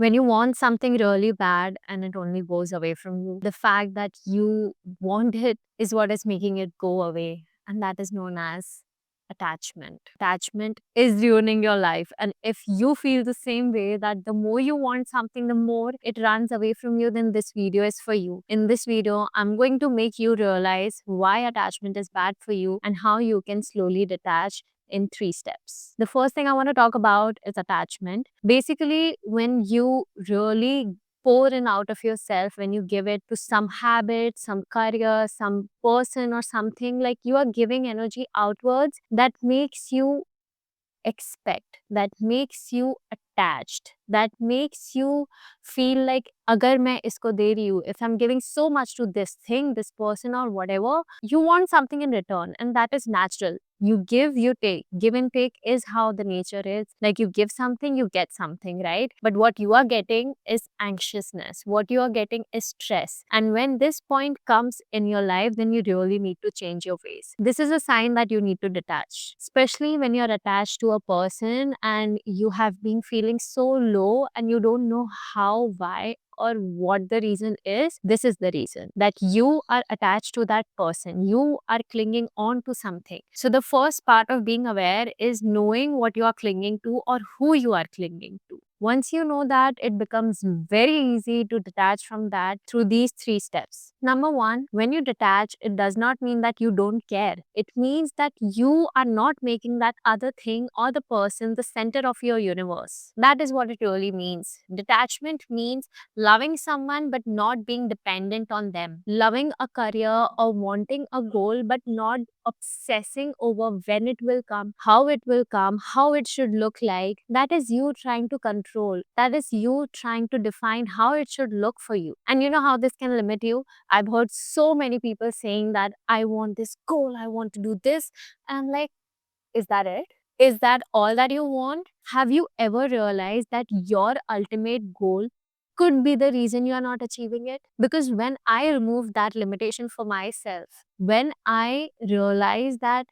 When you want something really bad and it only goes away from you, the fact that you want it is what is making it go away. And that is known as attachment. Attachment is ruining your life. And if you feel the same way, that the more you want something, the more it runs away from you, then this video is for you. In this video, I'm going to make you realize why attachment is bad for you and how you can slowly detach in 3 steps. The first thing I want to talk about is attachment. Basically, when you really pour in out of yourself, when you give it to some habit, some career, some person, or something, like you are giving energy outwards that makes you expect, that makes you attached, that makes you feel like agar main isko de rahi hu, if I'm giving so much to this thing, this person or whatever, you want something in return, and that is natural. You give, you take. Give and take is how the nature is. Like you give something, you get something, right? But what you are getting is anxiousness. What you are getting is stress. And when this point comes in your life, then you really need to change your ways. This is a sign that you need to detach, especially when you're attached to a person and you have been feeling so low and you don't know how, why, or what the reason is. This is the reason that you are attached to that person. You are clinging on to something. So the first part of being aware is knowing what you are clinging to or who you are clinging to. Once you know that, it becomes very easy to detach from that through these 3 steps. Number one, when you detach, it does not mean that you don't care. It means that you are not making that other thing or the person the center of your universe. That is what it really means. Detachment means loving someone but not being dependent on them. Loving a career or wanting a goal but not obsessing over when it will come, how it should look like. That is you trying to control. That is you trying to define how it should look for you. And you know how this can limit you? I've heard so many people saying that I want this goal, I want to do this. And I'm like, is that it? Is that all that you want? Have you ever realized that your ultimate goal could be the reason you are not achieving it? Because when I remove that limitation for myself, when I realize that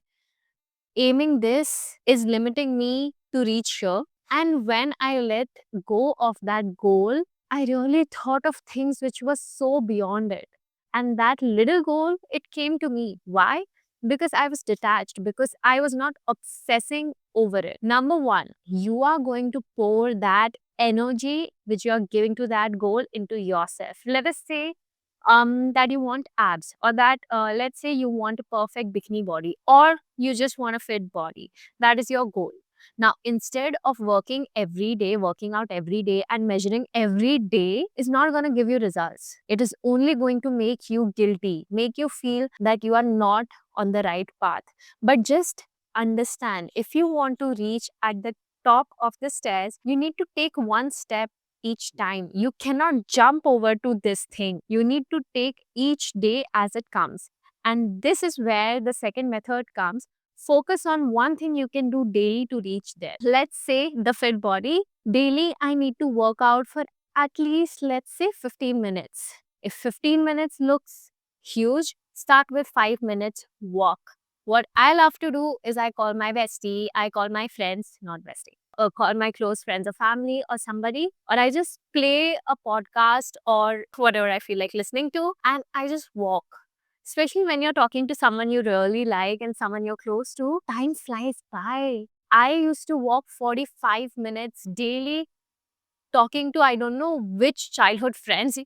aiming this is limiting me to reach here, and when I let go of that goal, I really thought of things which was so beyond it. And that little goal, it came to me. Why? Because I was detached, because I was not obsessing over it. Number one, you are going to pour that energy which you are giving to that goal into yourself. Let us say that you want abs, or that let's say you want a perfect bikini body, or you just want a fit body. That is your goal. Now, instead of working out every day and measuring every day is not going to give you results. It is only going to make you guilty, make you feel that you are not on the right path. But just understand, if you want to reach at the top of the stairs, you need to take one step each time. You cannot jump over to this thing. You need to take each day as it comes. And this is where the second method comes. Focus on one thing you can do daily to reach there. Let's say the fit body. Daily, I need to work out for at least, let's say, 15 minutes. If 15 minutes looks huge, start with 5 minutes walk. What I love to do is I call my bestie, I call my friends, not bestie, call my close friends or family or somebody, or I just play a podcast or whatever I feel like listening to, and I just walk. Especially when you're talking to someone you really like and someone you're close to, time flies by. I used to walk 45 minutes daily talking to I don't know which childhood friends,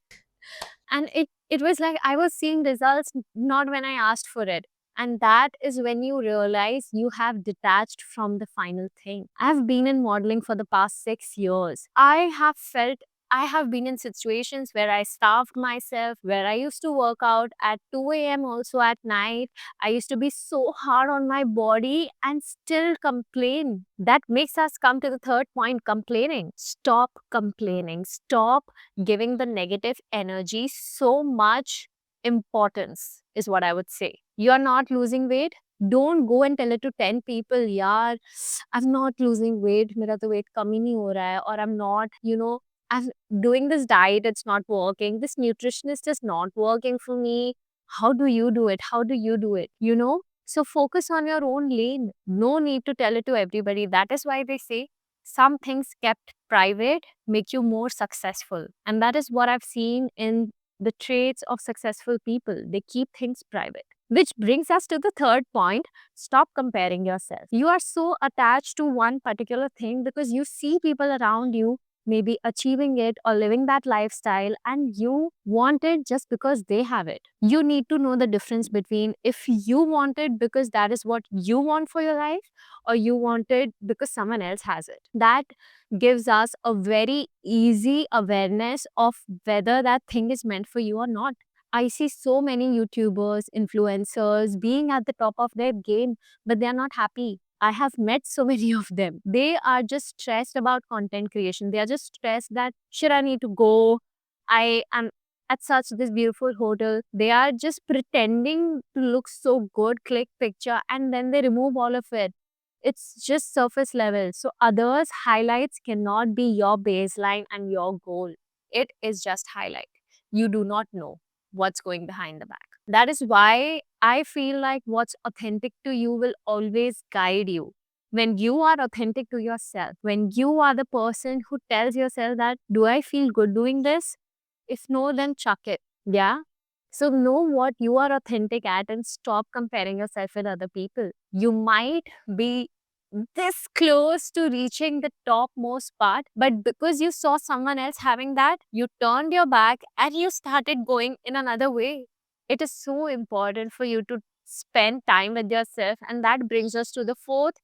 and it was like I was seeing results not when I asked for it. And that is when you realize you have detached from the final thing. I've been in modeling for the past 6 years. I have been in situations where I starved myself, where I used to work out at 2 a.m. also at night. I used to be so hard on my body and still complain. That makes us come to the third point, complaining. Stop complaining. Stop giving the negative energy so much importance, is what I would say. You are not losing weight. Don't go and tell it to 10 people, yaar, I'm not losing weight, mera to weight kam hi nahi ho raha hai, or I'm not, I'm doing this diet, it's not working. This nutritionist is not working for me. How do you do it? How do you do it? So focus on your own lane. No need to tell it to everybody. That is why they say some things kept private make you more successful. And that is what I've seen in the traits of successful people. They keep things private. Which brings us to the third point: stop comparing yourself. You are so attached to one particular thing because you see people around you maybe achieving it or living that lifestyle, and you want it just because they have it. You need to know the difference between if you want it because that is what you want for your life, or you want it because someone else has it. That gives us a very easy awareness of whether that thing is meant for you or not. I see so many YouTubers, influencers being at the top of their game, but they are not happy. I have met so many of them. They are just stressed about content creation. They are just stressed that, should I need to go? I am at such this beautiful hotel. They are just pretending to look so good, click picture, and then they remove all of it. It's just surface level. So others' highlights cannot be your baseline and your goal. It is just highlight. You do not know what's going behind the back. That is why I feel like what's authentic to you will always guide you. When you are authentic to yourself, when you are the person who tells yourself that, do I feel good doing this? If no, then chuck it. Yeah. So know what you are authentic at and stop comparing yourself with other people. You might be this close to reaching the topmost part, but because you saw someone else having that, you turned your back and you started going in another way. It is so important for you to spend time with yourself, and that brings us to the fourth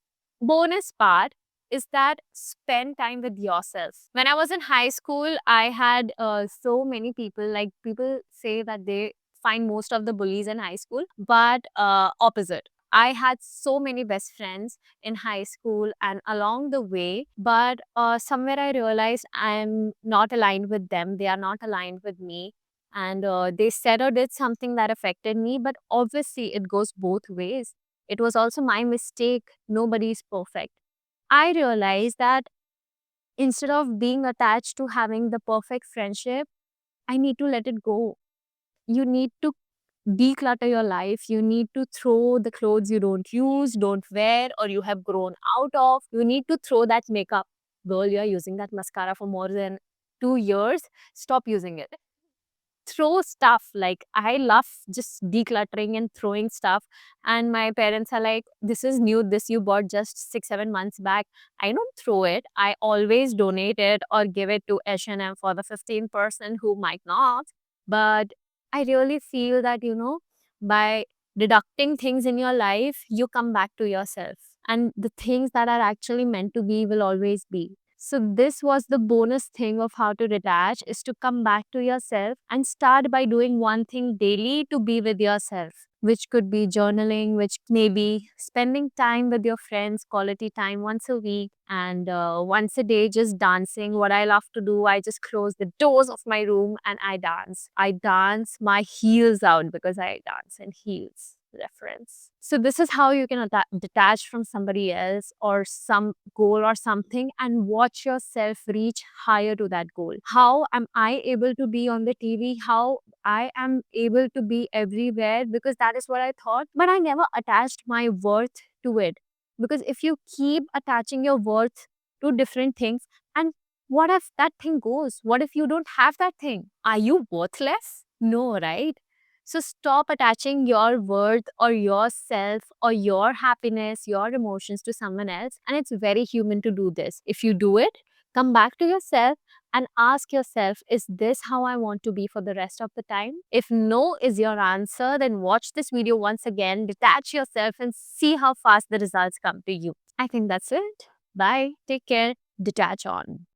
bonus part, is that spend time with yourself. When I was in high school, I had so many people, like people say that they find most of the bullies in high school, but opposite. I had so many best friends in high school and along the way, but somewhere I realized I'm not aligned with them. They are not aligned with me. And they said or did something that affected me, but obviously it goes both ways. It was also my mistake. Nobody is perfect. I realized that instead of being attached to having the perfect friendship, I need to let it go. You need to declutter your life. You need to throw the clothes you don't use, don't wear, or you have grown out of. You need to throw that makeup. Girl, you're using that mascara for more than 2 years. Stop using it. Throw stuff. Like, I love just decluttering and throwing stuff. And my parents are like, this is new. This you bought just 6-7 months back. I don't throw it. I always donate it or give it to H&M for the 15% who might not. But I really feel that, by deducting things in your life, you come back to yourself. And the things that are actually meant to be will always be. So this was the bonus thing of how to detach, is to come back to yourself and start by doing one thing daily to be with yourself, which could be journaling, which may be spending time with your friends, quality time once a week, and once a day just dancing. What I love to do, I just close the doors of my room and I dance. I dance my heels out because I dance in heels. Reference. So this is how you can detach from somebody else or some goal or something and watch yourself reach higher to that goal. How am I able to be on the TV? How I am able to be everywhere? Because that is what I thought, but I never attached my worth to it. Because if you keep attaching your worth to different things, and what if that thing goes? What if you don't have that thing? Are you worthless? No, right? So stop attaching your worth or yourself or your happiness, your emotions to someone else. And it's very human to do this. If you do it, come back to yourself and ask yourself, is this how I want to be for the rest of the time? If no is your answer, then watch this video once again, detach yourself and see how fast the results come to you. I think that's it. Bye. Take care. Detach on.